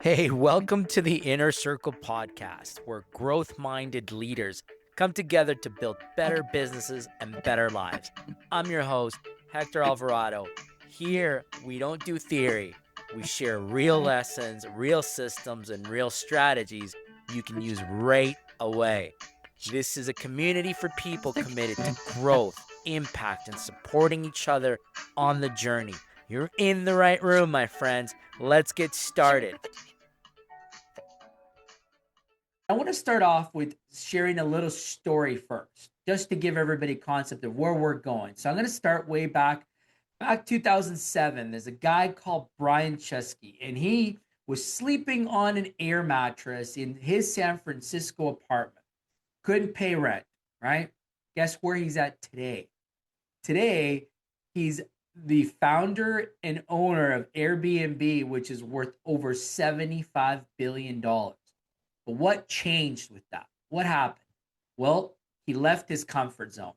Hey, welcome to the Inner Circle podcast, where growth minded leaders come together to build better businesses and better lives. I'm your host, Hector Alvarado. Here, we don't do theory, we share real lessons, real systems, and real strategies you can use right away. This is a community for people committed to growth, impact, and supporting each other on the journey. You're in the right room, my friends. Let's get started. I want to start off with sharing a little story first, just to give everybody a concept of where we're going. So I'm going to start way back 2007. There's a guy called Brian Chesky, and he was sleeping on an air mattress in his San Francisco apartment. Couldn't pay rent, right? Guess where he's at today? Today, he's the founder and owner of Airbnb, which is worth over $75 billion. But what changed with that? What happened? Well, he left his comfort zone,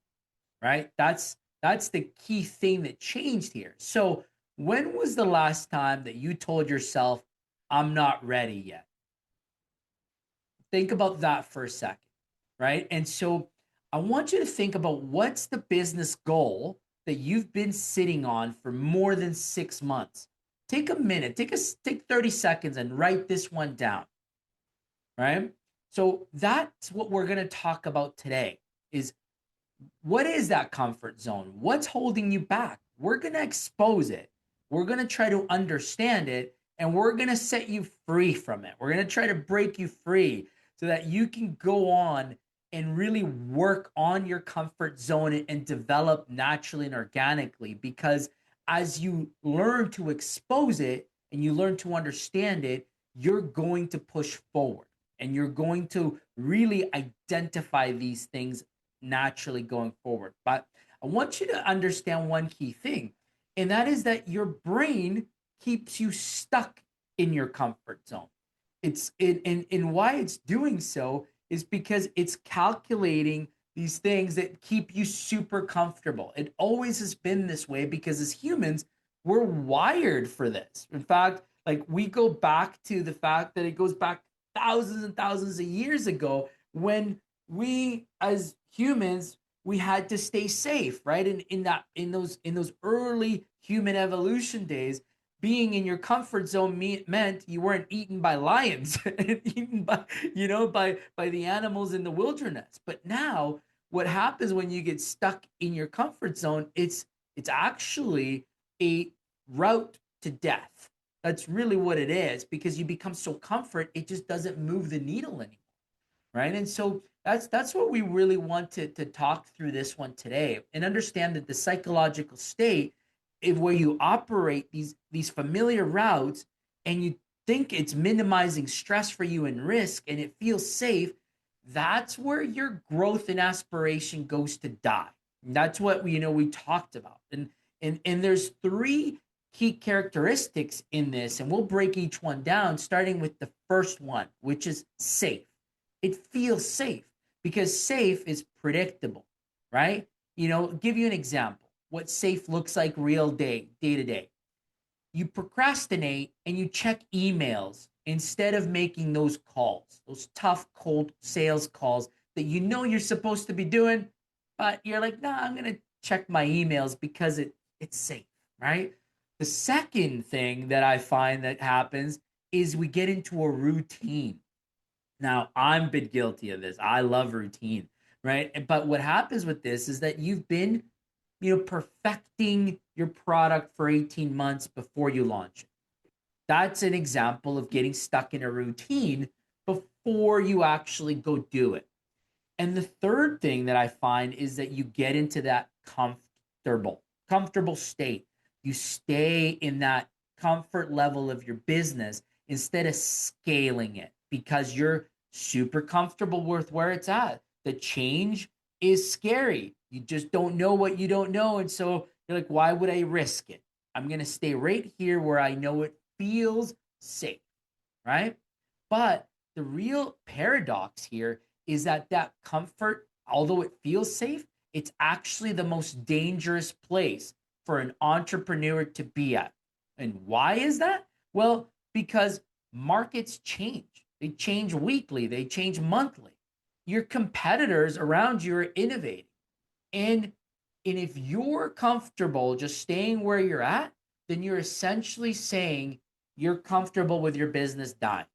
right? That's the key thing that changed here. So, when was the last time that you told yourself, I'm not ready yet? Think about that for a second, right? And so I want you to think about what's the business goal that you've been sitting on for more than 6 months. Take a minute, take 30 seconds and write this one down, right? So that's what we're going to talk about today is what is that comfort zone? What's holding you back? We're going to expose it. We're going to try to understand it, and we're going to set you free from it. We're going to try to break you free so that you can go on and really work on your comfort zone and develop naturally and organically. Because as you learn to expose it and you learn to understand it, you're going to push forward and you're going to really identify these things naturally going forward. But I want you to understand one key thing, and that is that your brain keeps you stuck in your comfort zone. And why it's doing so is because it's calculating these things that keep you super comfortable. It always has been this way because as humans, we're wired for this. In fact, like we go back to the fact that it goes back thousands and thousands of years ago when we as humans we had to stay safe, right? And in those early human evolution days, being in your comfort zone meant you weren't eaten by lions and eaten by by the animals in the wilderness. But now what happens when you get stuck in your comfort zone, it's actually a route to death. That's really what it is, because you become so comfort, it just doesn't move the needle anymore, right? And so that's what we really want to talk through this one today and understand that the psychological state is where you operate these familiar routes and you think it's minimizing stress for you and risk and it feels safe. That's where your growth and aspiration goes to die. And that's what we talked about. And there's three key characteristics in this, and we'll break each one down, starting with the first one, which is safe. It feels safe because safe is predictable, right? Give you an example. What safe looks like real day to day. You procrastinate and you check emails instead of making those calls, those tough, cold sales calls that you're supposed to be doing, but you're like, nah, I'm going to check my emails because it's safe, right? The second thing that I find that happens is we get into a routine. Now, I'm been guilty of this. I love routine, right? But what happens with this is that you've been, perfecting your product for 18 months before you launch it. That's an example of getting stuck in a routine before you actually go do it. And the third thing that I find is that you get into that comfortable state. You stay in that comfort level of your business instead of scaling it because you're super comfortable with where it's at. The change is scary. You just don't know what you don't know. And so you're like, why would I risk it? I'm going to stay right here where I know it feels safe, right? But the real paradox here is that comfort, although it feels safe, it's actually the most dangerous place for an entrepreneur to be at. And why is that? Well, because markets change. They change weekly, they change monthly. Your competitors around you are innovating. And if you're comfortable just staying where you're at, then you're essentially saying you're comfortable with your business dying,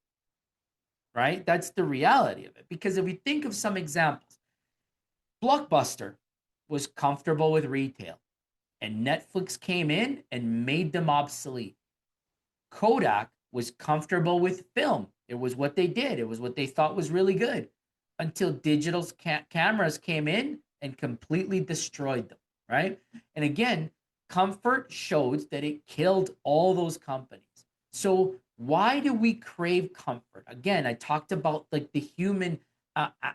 right? That's the reality of it. Because if we think of some examples, Blockbuster was comfortable with retail, and Netflix came in and made them obsolete. Kodak was comfortable with film. It was what they did. It was what they thought was really good until digital cameras came in and completely destroyed them, right? And again, comfort shows that it killed all those companies. So why do we crave comfort? Again, I talked about like the human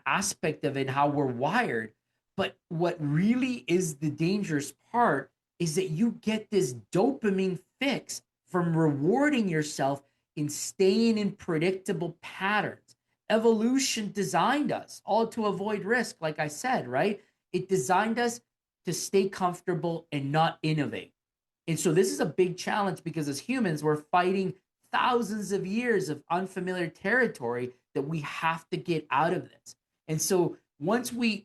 aspect of it, how we're wired. But what really is the dangerous part is that you get this dopamine fix from rewarding yourself in staying in predictable patterns. Evolution designed us all to avoid risk, like I said, right? It designed us to stay comfortable and not innovate. And so this is a big challenge because as humans, we're fighting thousands of years of unfamiliar territory that we have to get out of this. And so once we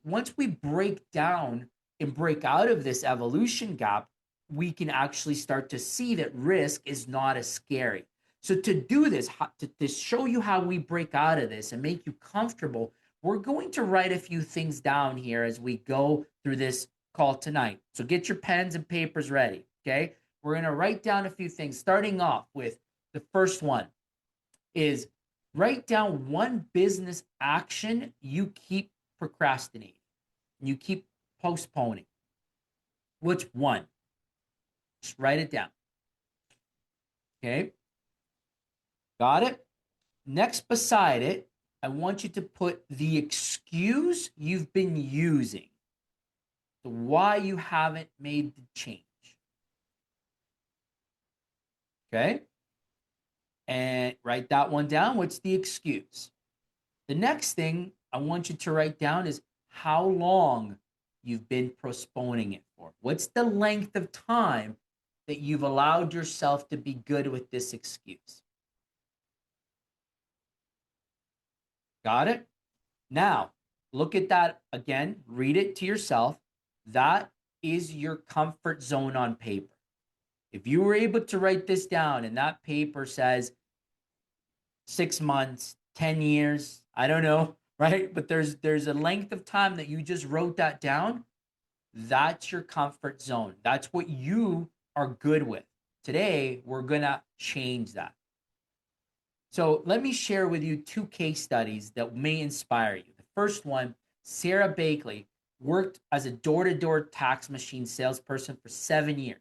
break down and break out of this evolution gap, we can actually start to see that risk is not as scary. So to do this, to show you how we break out of this and make you comfortable, we're going to write a few things down here as we go through this call tonight. So get your pens and papers ready, okay? We're going to write down a few things, starting off with the first one is write down one business action you keep procrastinating, you keep postponing. Which one? Just write it down. Okay. Got it? Next, beside it, I want you to put the excuse you've been using, the why you haven't made the change. Okay. And write that one down. What's the excuse? The next thing I want you to write down is how long you've been postponing it for. What's the length of time that you've allowed yourself to be good with this excuse? Got it? Now, look at that again. Read it to yourself. That is your comfort zone on paper. If you were able to write this down and that paper says 6 months, 10 years, I don't know, right? But there's a length of time that you just wrote that down. That's your comfort zone. That's what you are good with. Today, we're going to change that. So let me share with you two case studies that may inspire you. The first one, Sara Blakely worked as a door-to-door tax machine salesperson for 7 years.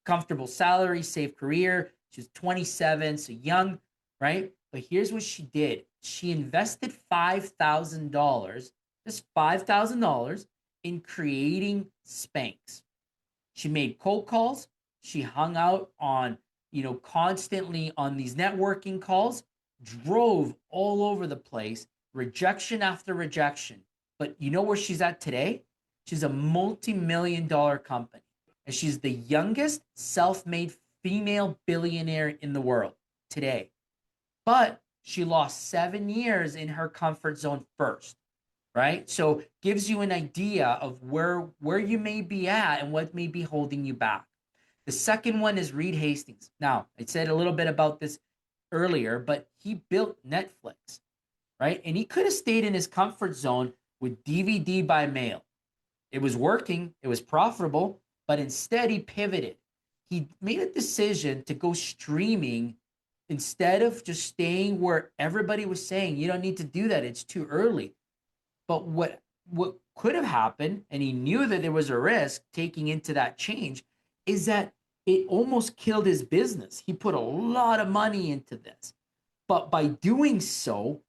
Comfortable salary, safe career. She was 27, so young, right? But here's what she did. She invested $5,000, just $5,000 in creating Spanx. She made cold calls. She hung out on, constantly on these networking calls, drove all over the place, rejection after rejection. But you know where she's at today? She's a multi-million-dollar company. And she's the youngest self-made female billionaire in the world today. But she lost 7 years in her comfort zone first, right? So gives you an idea of where you may be at and what may be holding you back. The second one is Reed Hastings. Now, I said a little bit about this earlier, but he built Netflix, right? And he could have stayed in his comfort zone with DVD by mail. It was working, it was profitable, but instead he pivoted. He made a decision to go streaming instead of just staying where everybody was saying, you don't need to do that, it's too early. But what could have happened, and he knew that there was a risk taking into that change, is that it almost killed his business. He put a lot of money into this. But by doing so,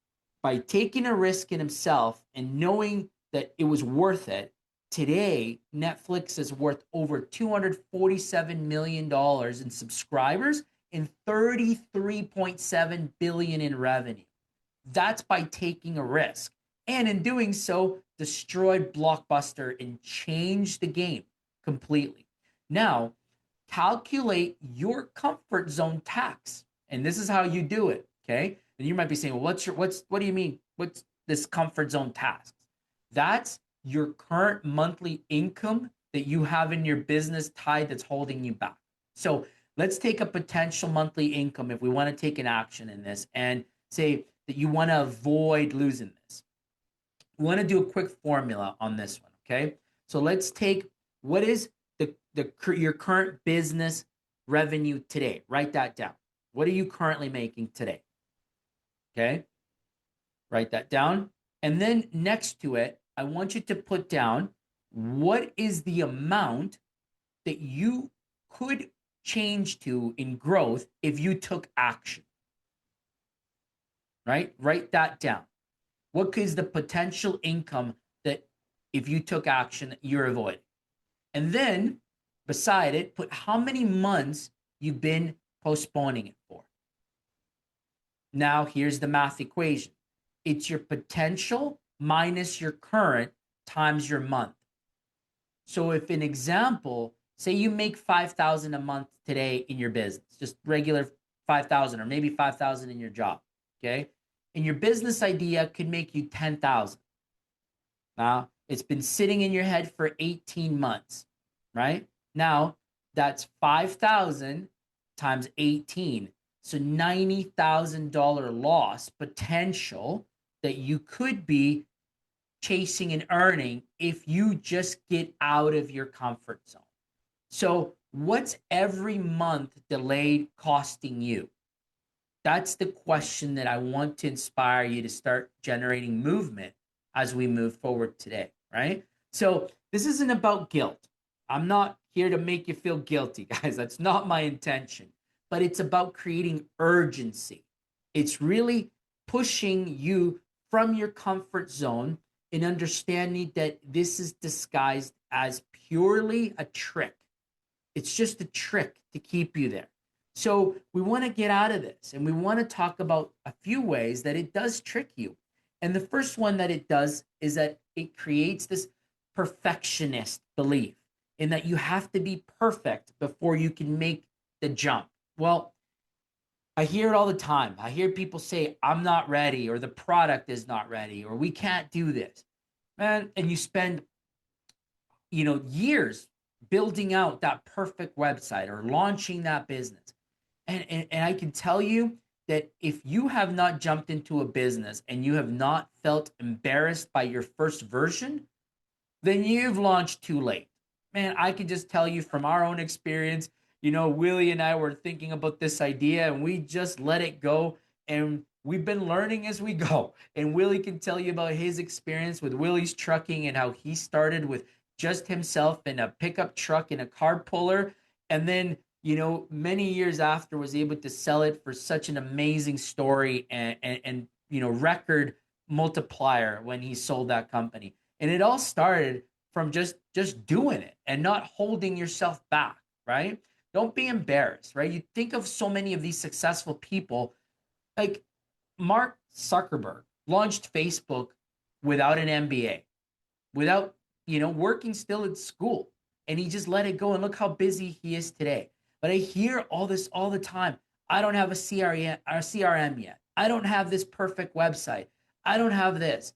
by taking a risk in himself and knowing that it was worth it, today, Netflix is worth over $247 million in subscribers and $33.7 billion in revenue. That's by taking a risk. And in doing so, destroyed Blockbuster and changed the game completely. Now, calculate your comfort zone tax. And this is how you do it, Okay. And you might be saying, well, what do you mean? What's this comfort zone tasks? That's your current monthly income that you have in your business tied that's holding you back. So let's take a potential monthly income if we want to take an action in this and say that you want to avoid losing this. We want to do a quick formula on this one, okay? So let's take what is your current business revenue today. Write that down. What are you currently making today? Okay? Write that down. And then next to it, I want you to put down what is the amount that you could change to in growth if you took action. Right? Write that down. What is the potential income that if you took action you're avoiding? And then beside it, put how many months you've been postponing it for. Now here's the math equation. It's your potential minus your current times your month. So if an example, say you make 5,000 a month today in your business, just regular 5,000 or maybe 5,000 in your job, okay? And your business idea could make you 10,000. Now, it's been sitting in your head for 18 months, right? Now, that's 5,000 times 18. So $90,000 loss potential that you could be chasing and earning if you just get out of your comfort zone. So what's every month delayed costing you? That's the question that I want to inspire you to start generating movement as we move forward today, right? So this isn't about guilt. I'm not here to make you feel guilty, guys. That's not my intention. But it's about creating urgency. It's really pushing you from your comfort zone and understanding that this is disguised as purely a trick. It's just a trick to keep you there. So we want to get out of this, and we want to talk about a few ways that it does trick you. And the first one that it does is that it creates this perfectionist belief in that you have to be perfect before you can make the jump. Well, I hear it all the time. I hear people say, I'm not ready, or the product is not ready, or we can't do this. Man, and you spend, years building out that perfect website or launching that business. And I can tell you that if you have not jumped into a business and you have not felt embarrassed by your first version, then you've launched too late. Man, I can just tell you from our own experience, Willie and I were thinking about this idea and we just let it go. And we've been learning as we go. And Willie can tell you about his experience with Willys Trucking and how he started with just himself in a pickup truck and a car puller. And then, many years after was able to sell it for such an amazing story and record multiplier when he sold that company. And it all started from just doing it and not holding yourself back, right? Don't be embarrassed, right? You think of so many of these successful people, like Mark Zuckerberg launched Facebook without an MBA, without, working still at school. And he just let it go. And look how busy he is today. But I hear all this all the time. I don't have a CRM yet. I don't have this perfect website. I don't have this.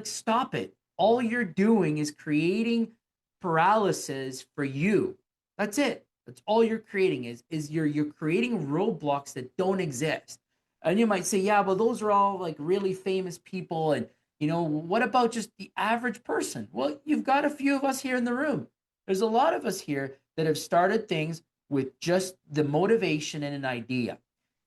Stop it. All you're doing is creating paralysis for you. That's it. That's all you're creating is you're creating roadblocks that don't exist. And you might say, yeah, but those are all like really famous people. And, what about just the average person? Well, you've got a few of us here in the room. There's a lot of us here that have started things with just the motivation and an idea,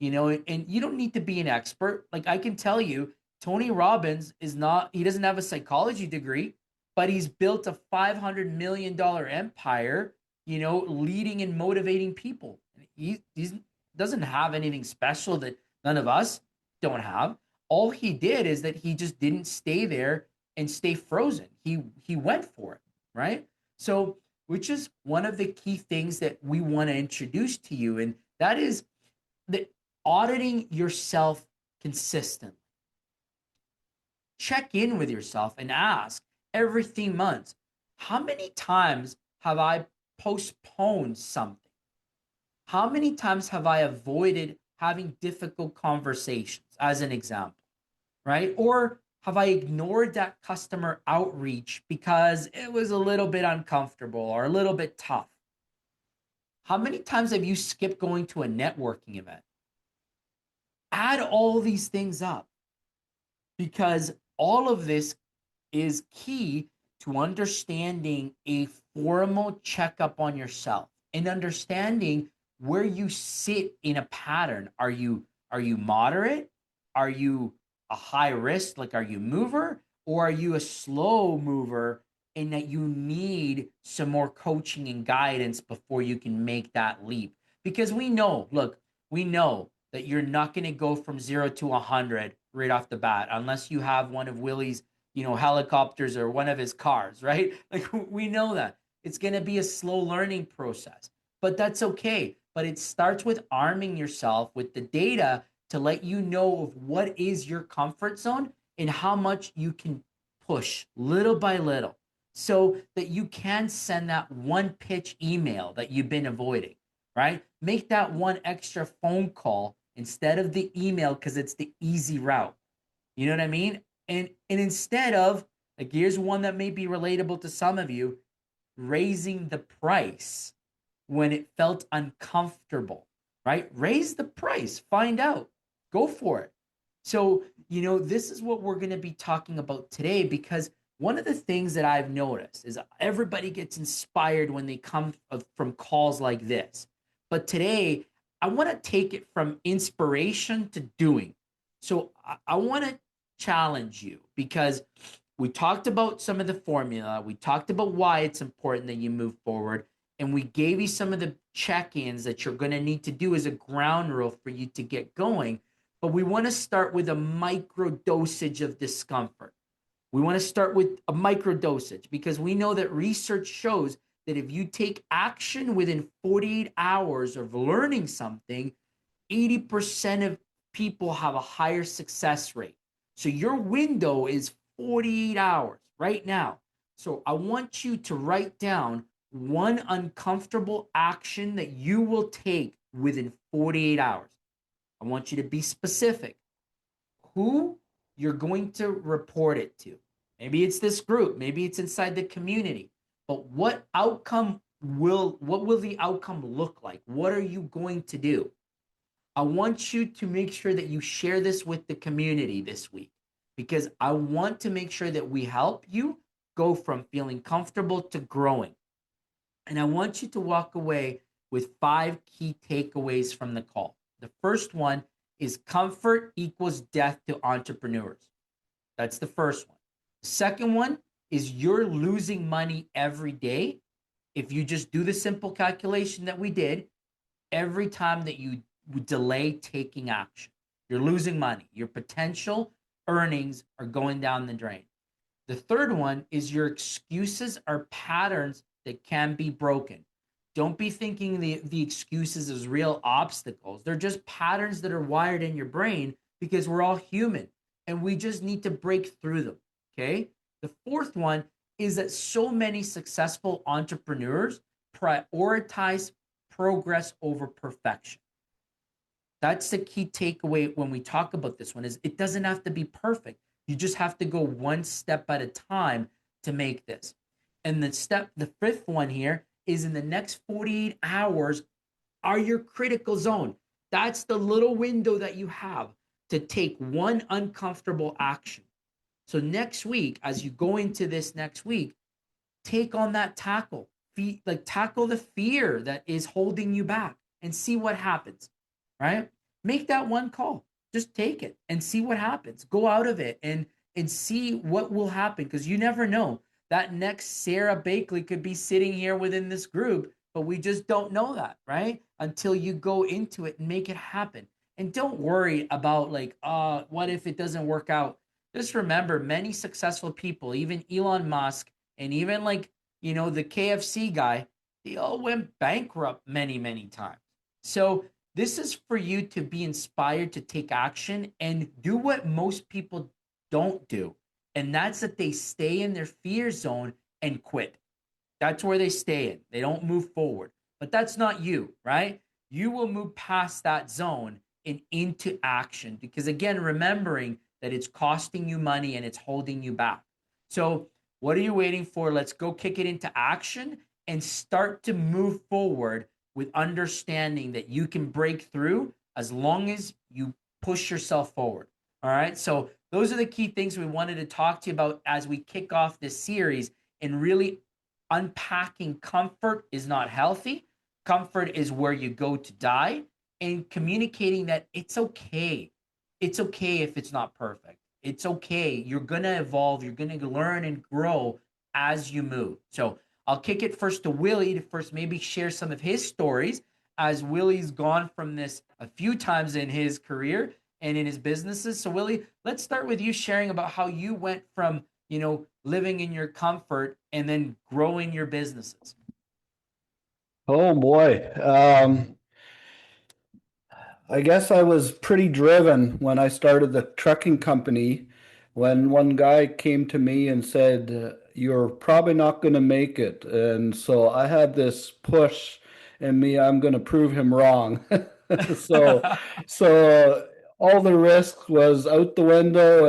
and you don't need to be an expert. Like I can tell you, Tony Robbins he doesn't have a psychology degree, but he's built a $500 million empire, leading and motivating people. He doesn't have anything special that none of us don't have. All he did is that he just didn't stay there and stay frozen. He went for it, right? So, which is one of the key things that we want to introduce to you, and that is the auditing yourself consistently. Check in with yourself and ask every 3 months, how many times have I postponed something? How many times have I avoided having difficult conversations, as an example, right? Or have I ignored that customer outreach because it was a little bit uncomfortable or a little bit tough? How many times have you skipped going to a networking event? Add all these things up, because all of this is key to understanding a formal checkup on yourself and understanding where you sit in a pattern. Are you moderate? Are you a high risk? Like, are you mover, or are you a slow mover, and that you need some more coaching and guidance before you can make that leap? Because we know, look, we know that you're not going to go from 0 to 100 right off the bat unless you have one of Willie's, helicopters or one of his cars, right? Like, we know that it's going to be a slow learning process, but that's okay. But it starts with arming yourself with the data to let you know of what is your comfort zone and how much you can push little by little, so that you can send that one pitch email that you've been avoiding, right? Make that one extra phone call instead of the email, because it's the easy route. You know what I mean? And instead of, like, here's one that may be relatable to some of you, raising the price when it felt uncomfortable, right? Raise the price, find out, go for it. So, this is what we're going to be talking about today, because one of the things that I've noticed is everybody gets inspired when they come from calls like this. But today, I want to take it from inspiration to doing. So I want to challenge you, because we talked about some of the formula. We talked about why it's important that you move forward. And we gave you some of the check-ins that you're going to need to do as a ground rule for you to get going. But we want to start with a micro dosage of discomfort. We want to start with a micro dosage, because we know that research shows that if you take action within 48 hours of learning something, 80% of people have a higher success rate. So your window is 48 hours right now. So I want you to write down one uncomfortable action that you will take within 48 hours. I want you to be specific. Who you're going to report it to. Maybe it's this group, maybe it's inside the community. But what will the outcome look like? What are you going to do? I want you to make sure that you share this with the community this week, because I want to make sure that we help you go from feeling comfortable to growing. And I want you to walk away with 5 key takeaways from the call. The first one is comfort equals death to entrepreneurs. That's the first one. The second one is you're losing money every day if you just do the simple calculation that we did. Every time that you delay taking action, you're losing money. Your potential earnings are going down the drain. The third one is your excuses are patterns that can be broken. Don't be thinking the excuses as real obstacles. They're just patterns that are wired in your brain, because we're all human and we just need to break through them. Okay. The fourth one is that so many successful entrepreneurs prioritize progress over perfection. That's the key takeaway when we talk about this one, is it doesn't have to be perfect. You just have to go one step at a time to make this. And the fifth one here is, in the next 48 hours are your critical zone. That's the little window that you have to take one uncomfortable action. So next week, as you go into this next week, take on that tackle. Tackle the fear that is holding you back and see what happens, right? Make that one call. Just take it and see what happens. Go out of it and see what will happen, because you never know. That next Sara Blakely could be sitting here within this group, but we just don't know that, right? Until you go into it and make it happen. And don't worry about what if it doesn't work out? Just remember, many successful people, even Elon Musk and even the KFC guy, they all went bankrupt many, many times. So this is for you to be inspired to take action and do what most people don't do. And that's that they stay in their fear zone and quit. That's where they stay in. They don't move forward. But that's not you, right? You will move past that zone and into action. Because again, remembering that it's costing you money and it's holding you back. So, what are you waiting for? Let's go kick it into action and start to move forward with understanding that you can break through as long as you push yourself forward. All right. So, those are the key things we wanted to talk to you about as we kick off this series, and really unpacking comfort is not healthy. Comfort is where you go to die, and communicating that it's okay. It's okay if it's not perfect. It's okay. You're going to evolve. You're going to learn and grow as you move. So I'll kick it first to Willie to first maybe share some of his stories, as Willie's gone from this a few times in his career and in his businesses. So Willie, let's start with you sharing about how you went from, living in your comfort and then growing your businesses. Oh boy. I guess I was pretty driven when I started the trucking company. When one guy came to me and said, "You're probably not going to make it." And so I had this push in me, I'm going to prove him wrong. So, so all the risk was out the window,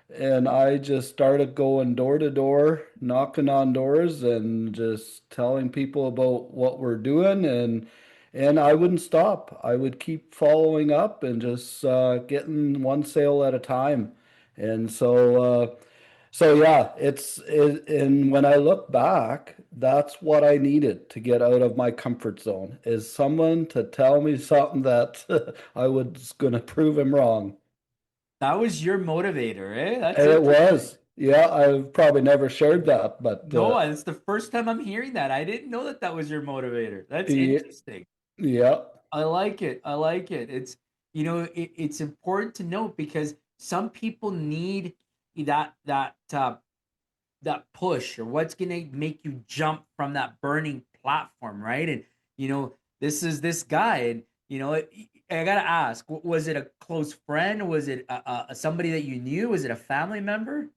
and I just started going door to door, knocking on doors and just telling people about what we're doing, and I wouldn't stop. I would keep following up and just getting one sale at a time. And so yeah, and when I look back, that's what I needed to get out of my comfort zone, is someone to tell me something that I was going to prove him wrong. That was your motivator, eh? That's And it interesting. was. Yeah, I've probably never shared that, but No, it's the first time I'm hearing that. I didn't know that that was your motivator. That's yeah, interesting. yeah, I like it. I like it. It's important to note, because some people need that push, or what's going to make you jump from that burning platform, right? And this is this guy, and I gotta ask, was it a close friend? Was it somebody that you knew? Was it a family member?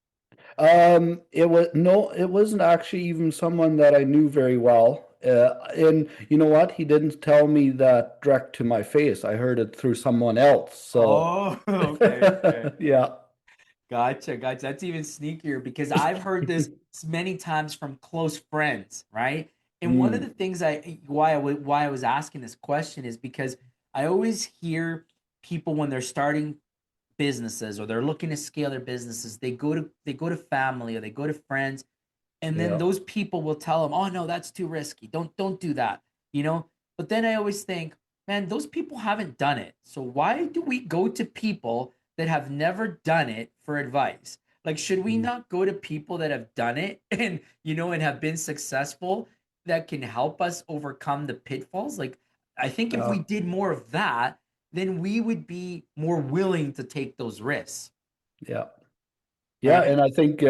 It was no, it wasn't actually even someone that I knew very well. And you know what? He didn't tell me that direct to my face. I heard it through someone else. So, Oh, okay, okay. yeah. Gotcha, gotcha. That's even sneakier, because I've heard this many times from close friends, right? And one of the Mm, things why I was asking this question is because I always hear people when they're starting businesses, or they're looking to scale their businesses, they go to family, or they go to friends, and then yeah. those people will tell them, "Oh no, that's too risky. Don't do that." You know? But then I always think, man, those people haven't done it. So why do we go to people that have never done it for advice? Like, should we Mm, not go to people that have done it and and have been successful, that can help us overcome the pitfalls? Like, I think if we yeah. did more of that, then we would be more willing to take those risks, Yeah. Yeah, right? and I think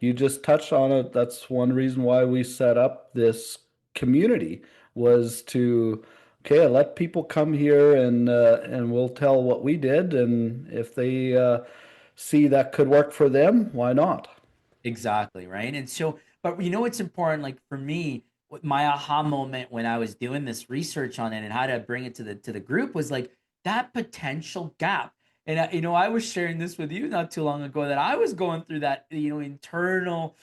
you just touched on it. That's one reason why we set up this community, was to, okay, let people come here and we'll tell what we did, and if they see that could work for them, why not? Exactly, right? And so, but it's important, like for me, what my aha moment when I was doing this research on it and how to bring it to the group was like that potential gap. And I was sharing this with you not too long ago, that I was going through that, internal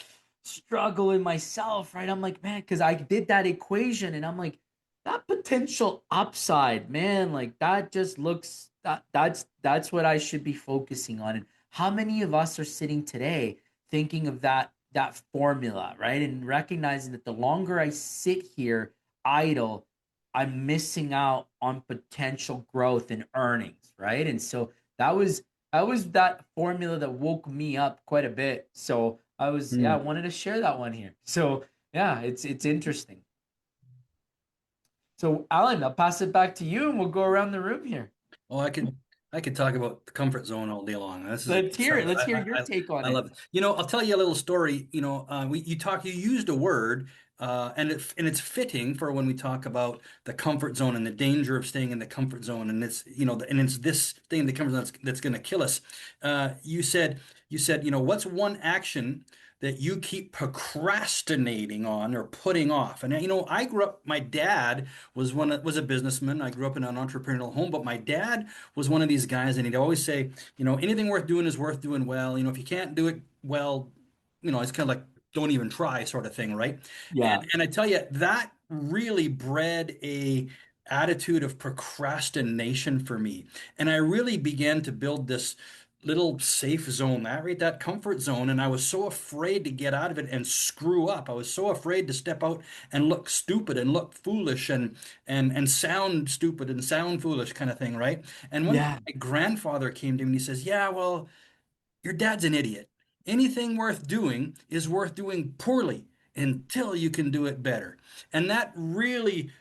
struggle in myself, right? I'm like, man, because I did that equation, and I'm like, that potential upside, man, like that just looks that's what I should be focusing on. And how many of us are sitting today thinking of that formula, right? And recognizing that the longer I sit here idle, I'm missing out on potential growth and earnings, right? And so that was that formula that woke me up quite a bit. So I Hmm. wanted to share that one here. So yeah, it's interesting. So Alan, I'll pass it back to you, and we'll go around the room here. Oh, I could talk about the comfort zone all day long. This is Let's hear it. something Let's hear I, your I, I take on I it. love it. I'll tell you a little story. You used a word, and it's fitting for when we talk about the comfort zone and the danger of staying in the comfort zone, and it's this thing in the comfort zone that's going to kill us. You said, what's one action that you keep procrastinating on or putting off? And I grew up, my dad was a businessman. I grew up in an entrepreneurial home, but my dad was one of these guys, and he'd always say, anything worth doing is worth doing well. If you can't do it well, it's kind of like don't even try sort of thing, right? Yeah. And I tell you, that really bred a attitude of procrastination for me. And I really began to build this little safe zone, that comfort zone. And I was so afraid to get out of it and screw up. I was so afraid to step out and look stupid and look foolish and sound stupid and sound foolish kind of thing, right? And one day Yeah. my grandfather came to me and he says, "Yeah, well, your dad's an idiot. Anything worth doing is worth doing poorly until you can do it better." And that really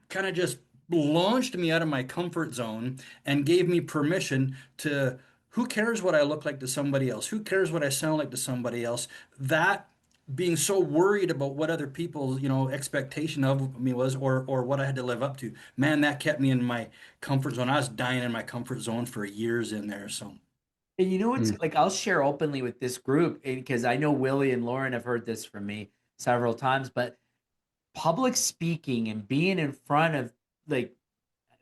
kind of just launched me out of my comfort zone and gave me permission to, who cares what I look like to somebody else? Who cares what I sound like to somebody else? That being so worried about what other people's, expectation of me was, or what I had to live up to. Man, that kept me in my comfort zone. I was dying in my comfort zone for years in there. So And you know what's Mm. like, I'll share openly with this group because I know Willie and Lauren have heard this from me several times, but public speaking and being in front of like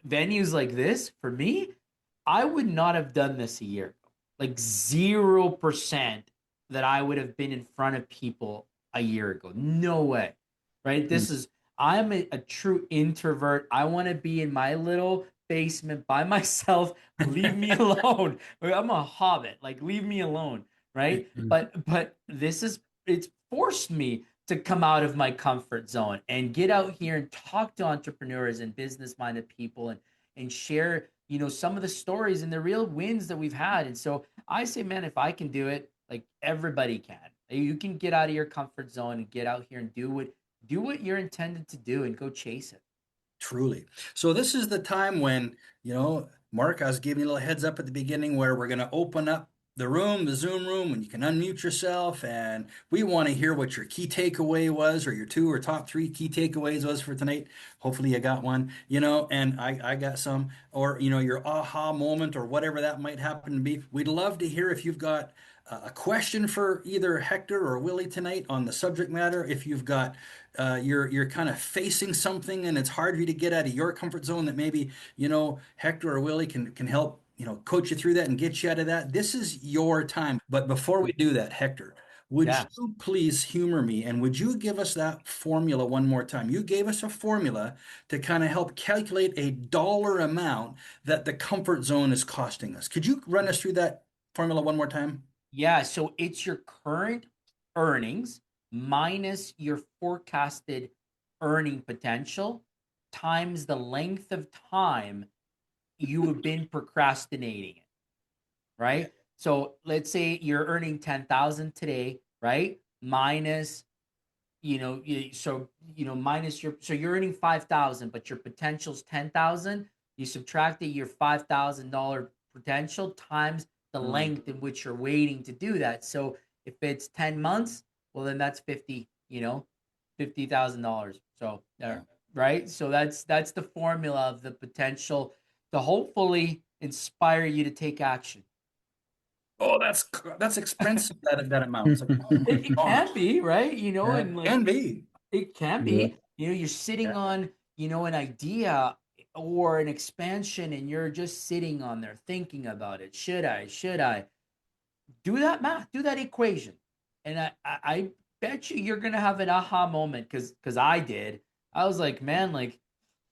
venues like this, for me, I would not have done this a year ago. Like 0% that I would have been in front of people a year ago. No way. Right? Mm. I'm a true introvert. I want to be in my little basement by myself. Leave me alone. I'm a hobbit. Like, leave me alone. Right? Mm. But it's forced me to come out of my comfort zone and get out here and talk to entrepreneurs and business minded people and share, some of the stories and the real wins that we've had. And so I say, man, if I can do it, like everybody can. You can get out of your comfort zone and get out here and do what you're intended to do and go chase it. truly. So this is the time when, Mark, I was giving you a little heads up at the beginning where we're going to open up the room, the Zoom room, and you can unmute yourself. And we want to hear what your key takeaway was, or your two or top three key takeaways was for tonight. Hopefully you got one, and I got some, or, your aha moment or whatever that might happen to be. We'd love to hear if you've got a question for either Hector or Willie tonight on the subject matter. If you've got you're kind of facing something and it's hard for you to get out of your comfort zone, that maybe Hector or Willie can help coach you through that and get you out of that. This is your time. But before we do that, Hector, would Yeah. you please humor me and would you give us that formula one more time? You gave us a formula to kind of help calculate a dollar amount that the comfort zone is costing us. Could you run us through that formula one more time? Yeah. So it's your current earnings minus your forecasted earning potential times the length of time you have been procrastinating it, right? So let's say you're earning 10,000 today, right? Minus, minus so you're earning 5,000, but your potential's 10,000. You subtracted your $5,000 potential times the length in which you're waiting to do that. So if it's 10 months, well, then that's 50, $50,000. So there, right? So that's the formula of the potential to hopefully inspire you to take action. Oh, that's expensive, that amount. It's like, oh my It gosh. can be, right? Yeah. And like Can be. it can Yeah. be, you're sitting Yeah. on, an idea or an expansion and you're just sitting on there thinking about it. Should I? Should I? Do that math, do that equation. And I bet you're gonna have an aha moment because I did. I was like, man, like,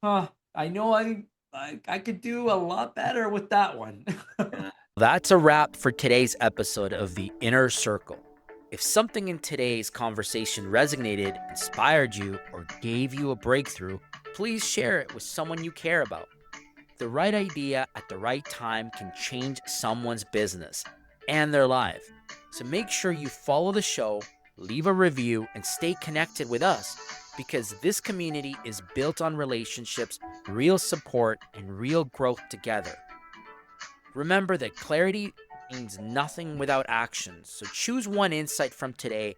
huh, I know I could do a lot better with that one. Yeah. That's a wrap for today's episode of The Inner Circle. If something in today's conversation resonated, inspired you, or gave you a breakthrough, please share it with someone you care about. The right idea at the right time can change someone's business and their life. So make sure you follow the show, leave a review, and stay connected with us because this community is built on relationships, real support, and real growth together. Remember that clarity means nothing without action. So choose one insight from today,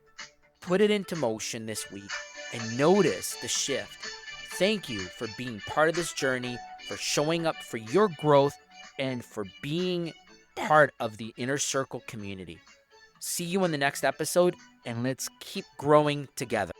put it into motion this week, and notice the shift. Thank you for being part of this journey, for showing up for your growth, and for being part of the Inner Circle community. See you in the next episode, and let's keep growing together.